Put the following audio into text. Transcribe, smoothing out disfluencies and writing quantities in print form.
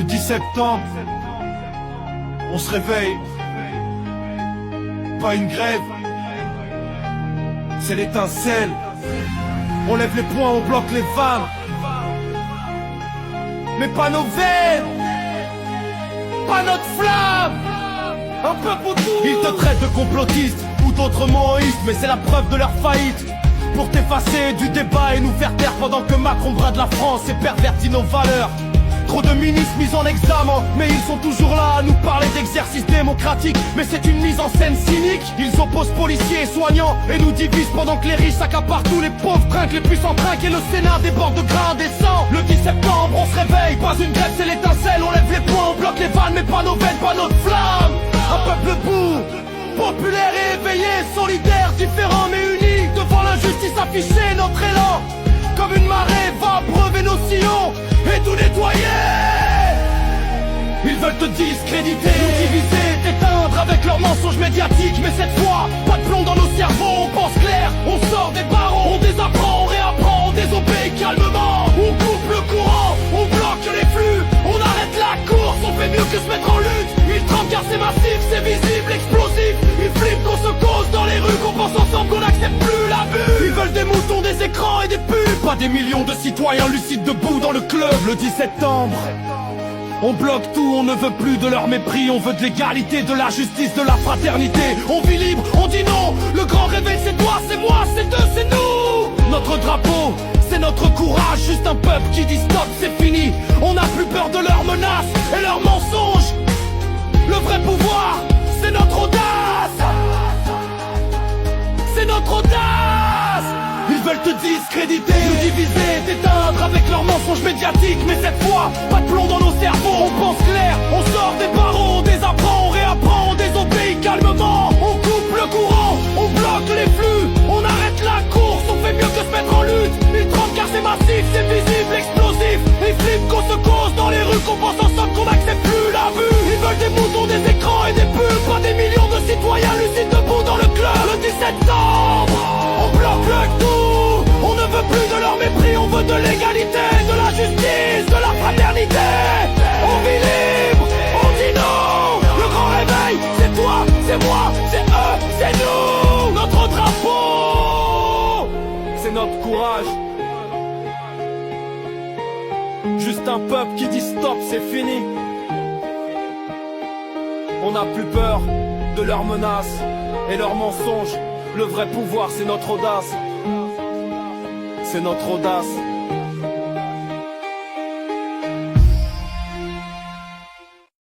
Le 10 septembre, on se réveille. Pas une grève, c'est l'étincelle. On lève les poings, on bloque les vannes. Mais pas nos veines, pas notre flamme. Un peu pour tout. Ils te traitent de complotiste ou d'autres moïstes, mais c'est la preuve de leur faillite. Pour t'effacer du débat et nous faire taire pendant que Macron brade la France et pervertit nos valeurs. Trop de ministres mis en examen, mais ils sont toujours là à nous parler d'exercice démocratique. Mais c'est une mise en scène cynique. Ils opposent policiers et soignants et nous divisent pendant que les riches accaparent tous les pauvres trinquent, les puissants trinquent et le Sénat déborde de grains indécents. Le 10 septembre on se réveille, pas une grève c'est l'étincelle. On lève les poings, on bloque les vannes, mais pas nos veines, pas notre flamme. Un peuple debout, populaire et éveillé, solidaire, différent mais unis. Devant l'injustice affichée, notre élan comme une marée va breuver nos sillons et tout nettoyer. Ils veulent te discréditer, nous diviser, t'éteindre avec leurs mensonges médiatiques. Mais cette fois, pas de plomb dans nos cerveaux, on pense clair, on sort des barreaux, on désapprend, on réapprend, on désobéit calmement. On coupe le courant, on bloque les flux, on arrête la course, on fait mieux que se mettre en lutte. Ils tremblent car c'est massif, c'est visible, explosif. Ils flippent qu'on se cause dans les rues, qu'on pense ensemble, qu'on n'accepte plus la vue. Ils veulent des moutons, des écrans et des pubs, pas des millions de citoyens lucides debout dans le club. Le 10 septembre on bloque tout, on ne veut plus de leur mépris. On veut de l'égalité, de la justice, de la fraternité. On vit libre, on dit non. Le grand réveil c'est toi, c'est moi, c'est eux, c'est nous. Notre drapeau, c'est notre courage. Juste un peuple qui dit stop, c'est fini. On n'a plus peur de leurs menaces et leurs mensonges. Le vrai pouvoir, c'est notre audace. C'est notre audace. Ils veulent te discréditer, nous diviser, t'éteindre avec leurs mensonges médiatiques. Mais cette fois, pas de plomb dans nos cerveaux, on pense clair, on sort des barreaux, on désapprend, on réapprend, on désobéit calmement. On coupe le courant, on bloque les flux, on arrête la course, on fait mieux que se mettre en lutte. Ils tremblent car c'est massif, c'est visible, explosif. Ils flippent qu'on se cause dans les rues, qu'on pense ensemble, qu'on n'accepte plus la vue. Ils veulent des moutons, des écrans et des pubs, pas des millions de citoyens lucides debout dans le club. Le 17 septembre, on bloque le tout. On ne veut plus de leur mépris, on veut de l'égalité, de la justice, de la fraternité. On vit libre, on dit non. Le grand réveil, c'est toi, c'est moi, c'est eux, c'est nous. Notre drapeau, c'est notre courage. Juste un peuple qui dit stop, c'est fini. On n'a plus peur de leurs menaces et leurs mensonges. Le vrai pouvoir, c'est notre audace. C'est notre audace.